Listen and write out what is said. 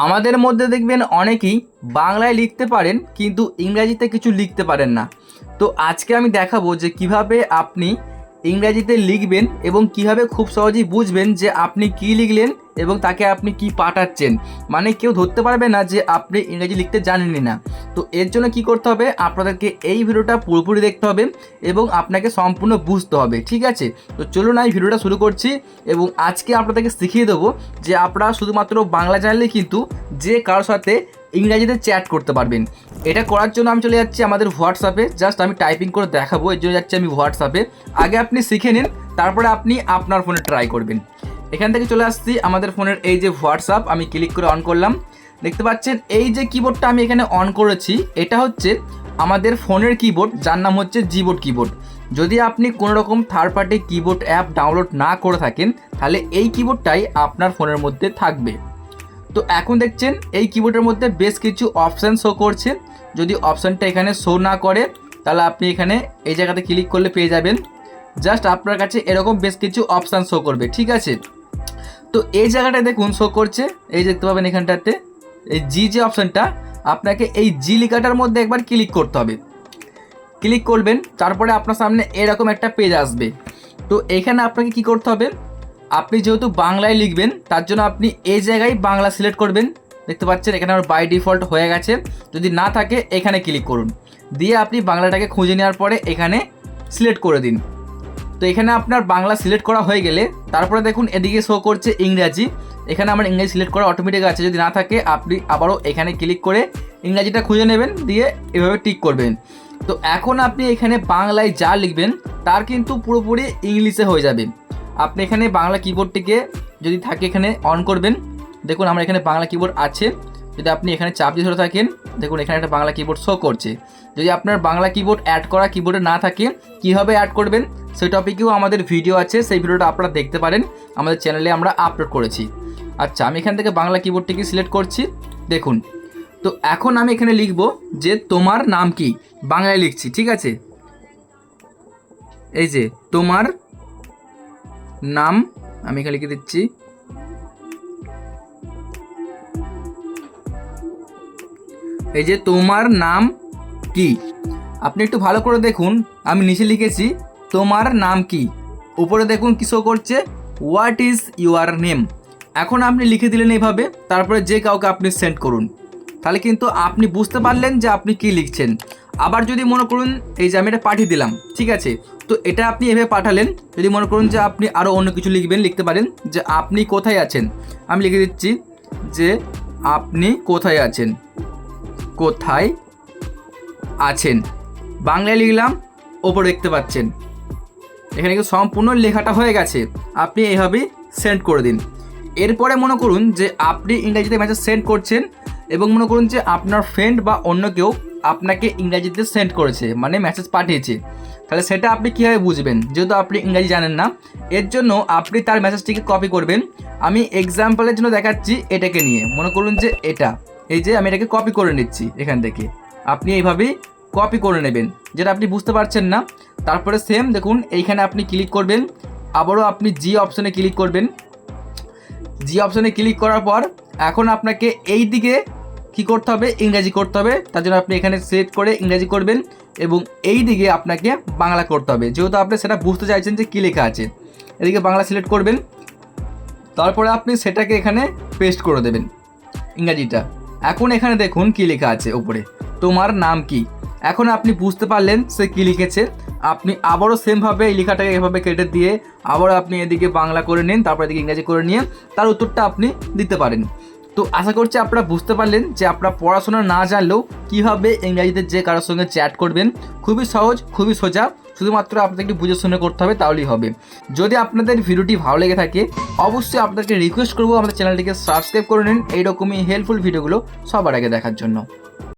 আমাদের মধ্যে দেখবেন অনেকেই বাংলায় লিখতে পারেন কিন্তু ইংরাজিতে কিছু লিখতে পারেন না। তো আজকে আমি দেখাবো যে কিভাবে আপনি ইংরাজিতে লিখবেন এবং কিভাবে খুব সহজেই বুঝবেন যে আপনি কি লিখলেন এবং তাকে আপনি কি পাঠাচ্ছেন। মানে কেউ ধরতে পারবে না যে আপনি ইংরাজি লিখতে জানেনই না। তো এর জন্য কি করতে হবে, আপনাদেরকে এই ভিডিওটা পুরোপুরি দেখতে হবে এবং আপনাকে সম্পূর্ণ বুঝতে হবে, ঠিক আছে? তো চলুন আমি ভিডিওটা শুরু করছি এবং আজকে আপনাদেরকে শিখিয়ে দেবো যে আপনারা শুধুমাত্র বাংলা জানলেই কিন্তু যে কারোর সাথে ইংরাজিতে চ্যাট করতে পারবেন। এটা করার জন্য আমি চলে যাচ্ছি আমাদের হোয়াটসঅ্যাপে, জাস্ট আমি টাইপিং করে দেখাবো, এর জন্য যাচ্ছি আমি হোয়াটসঅ্যাপে। আগে আপনি শিখে নিন, তারপরে আপনি আপনার ফোনে ট্রাই করবেন। এখান থেকে চলে আসছি আমাদের ফোনের এই যে হোয়াটসঅ্যাপ, আমি ক্লিক করে অন করলাম। দেখতে পাচ্ছেন এই যে কিবোর্ডটা আমি এখানে অন করেছি, এটা হচ্ছে আমাদের ফোনের কিবোর্ড, যার নাম হচ্ছে জিবোর্ড কিবোর্ড। যদি আপনি কোনো রকম third party keyboard app download না করে থাকেন তাহলে এই কিবোর্ডটাই আপনার ফোনের মধ্যে থাকবে। তো এখন দেখছেন এই কিবোর্ডের মধ্যে বেশ কিছু অপশান শো করছে। যদি অপশানটা এখানে শো না করে তাহলে আপনি এখানে এই জায়গাতে ক্লিক করলে পেয়ে যাবেন। জাস্ট আপনার কাছে এরকম বেশ কিছু অপশান শো করবে, ঠিক আছে? তো এই জায়গাটায় দেখুন শো করছে, এই দেখতে পাবেন এখানটাতে এই জি যে অপশানটা, আপনাকে এই জি লেখাটার মধ্যে একবার ক্লিক করতে হবে। ক্লিক করবেন, তারপরে আপনার সামনে এরকম একটা পেজ আসবে। তো এখানে আপনাকে কি করতে হবে, আপনি যেহেতু বাংলায় লিখবেন তার জন্য আপনি এই জায়গায় বাংলা সিলেক্ট করবেন। দেখতে পাচ্ছেন এখানে আমার বাই ডিফল্ট হয়ে গেছে, যদি না থাকে এখানে ক্লিক করুন, দিয়ে আপনি বাংলাটাকে খুঁজে নেওয়ার পরে এখানে সিলেক্ট করে দিন। তো এখানে আপনার বাংলা সিলেক্ট করা হয়ে গেলে তারপরে দেখুন এদিকে শো করছে ইংরাজি, এখানে আমার ইংরেজি সিলেক্ট করা অটোমেটিক আছে। যদি না থাকে আপনি আবারও এখানে ক্লিক করে ইংরাজিটা খুঁজে নেবেন, দিয়ে এভাবে টিক করবেন। তো এখন আপনি এখানে বাংলায় যা লিখবেন তার কিন্তু পুরোপুরি ইংলিশে হয়ে যাবে। আপনি এখানে বাংলা কিবোর্ডটিকে যদি থাকে এখানে অন করবেন, দেখুন আমার এখানে বাংলা কিবোর্ড আছে। যদি আপনি এখানে চাপ দিয়ে ধরে থাকেন, দেখুন এখানে একটা বাংলা কিবোর্ড শো করছে। যদি আপনার বাংলা কিবোর্ড অ্যাড করা কিবোর্ডে না থাকে কীভাবে অ্যাড করবেন সেই টপিকেও আমাদের ভিডিও আছে, সেই ভিডিওটা আপনারা দেখতে পারেন, আমাদের চ্যানেলে আমরা আপলোড করেছি। আচ্ছা, আমি এখান থেকে বাংলা কিবোর্ডটিকে সিলেক্ট করছি। দেখুন, তো এখন আমি এখানে লিখব যে তোমার নাম কি, বাংলায় লিখছি, ঠিক আছে? এই যে তোমার নাম আমি এখানে লিখে দিচ্ছি। এই যে তোমার নাম কি, আপনি একটু ভালো করে দেখুন, আমি নিচে লিখেছি তোমার নাম কি, উপরে দেখুন কি শো করছে হোয়াট ইজ ইউর নেম। এখন আপনি লিখে দিলেন এইভাবে, তারপরে যে কাউকে আপনি সেন্ড করুন, তাহলে কিন্তু আপনি বুঝতে পারলেন যে আপনি কি লিখছেন। আবার যদি মনে করুন এই যে আমি এটা পাঠিয়ে দিলাম, ঠিক আছে? তো এটা আপনি এভাবে পাঠালেন। যদি মনে করুন যে আপনি আরও অন্য কিছু লিখবেন, লিখতে পারেন যে আপনি কোথায় আছেন, আমি লিখে দিচ্ছি যে আপনি কোথায় আছেন, কোথায় আছেন, বাংলায় লিখলাম, ওপরে দেখতে পাচ্ছেন এখানে কিন্তু সম্পূর্ণ লেখাটা হয়ে গেছে। আপনি এইভাবেই সেন্ড করে দিন। এরপরে মনে করুন যে আপনি ইংরেজিতে মেসেজ সেন্ড করছেন এবং মনে করুন যে আপনার ফ্রেন্ড বা অন্য কেউ আপনাকে ইংরেজিতে সেন্ড করেছে, মানে মেসেজ পাঠিয়েছে, তাহলে সেটা আপনি কীভাবে বুঝবেন যেহেতু আপনি ইংরেজি জানেন না? এর জন্য আপনি তার মেসেজটিকে কপি করবেন। আমি এক্সাম্পলের জন্য দেখাচ্ছি এটাকে নিয়ে, মনে করুন যে এটা, এই যে আমি এটাকে কপি করে নিচ্ছি এখান থেকে, আপনি এইভাবেই কপি করে নেবেন যেটা আপনি বুঝতে পারছেন না। তারপরে সেম দেখুন এইখানে আপনি ক্লিক করবেন, আবারও আপনি জি অপশানে ক্লিক করবেন। জি অপশানে ক্লিক করার পর এখন আপনাকে এই দিকে কী করতে হবে, ইংরাজি করতে হবে। তার জন্য আপনি এখানে সিলেক্ট করে ইংরাজি করবেন এবং এই দিকে আপনাকে বাংলা করতে হবে, যেহেতু আপনি সেটা বুঝতে চাইছেন যে কী লেখা আছে। এদিকে বাংলা সিলেক্ট করবেন, তারপরে আপনি সেটাকে এখানে পেস্ট করে দেবেন ইংরাজিটা। এখন এখানে দেখুন কী লেখা আছে উপরে, তোমার নাম কি। এখন আপনি বুঝতে পারলেন সে কী লিখেছে। আপনি আবারও সেমভাবে এই লেখাটাকে এভাবে কেটে দিয়ে আবারও আপনি এদিকে বাংলা করে নিন, তারপর এদিকে ইংরাজি করে নিয়ে তার উত্তরটা আপনি দিতে পারেন। তো আশা করছি আপনারা বুঝতে পারলেন যে আপনারা পড়াশোনা না জানলেও কীভাবে ইংরাজিতে যে কারোর সঙ্গে চ্যাট করবেন। খুবই সহজ, খুবই সোজা, শুধুমাত্র আপনাকে একটু বুঝে শুনে করতে হবে, তাহলেই হবে। যদি আপনাদের ভিডিওটি ভালো লেগে থাকে অবশ্যই আপনাদেরকে রিকোয়েস্ট করবো আমাদের চ্যানেলটিকে সাবস্ক্রাইব করে নিন এইরকমই হেল্পফুল ভিডিওগুলো সবার আগে দেখার জন্য।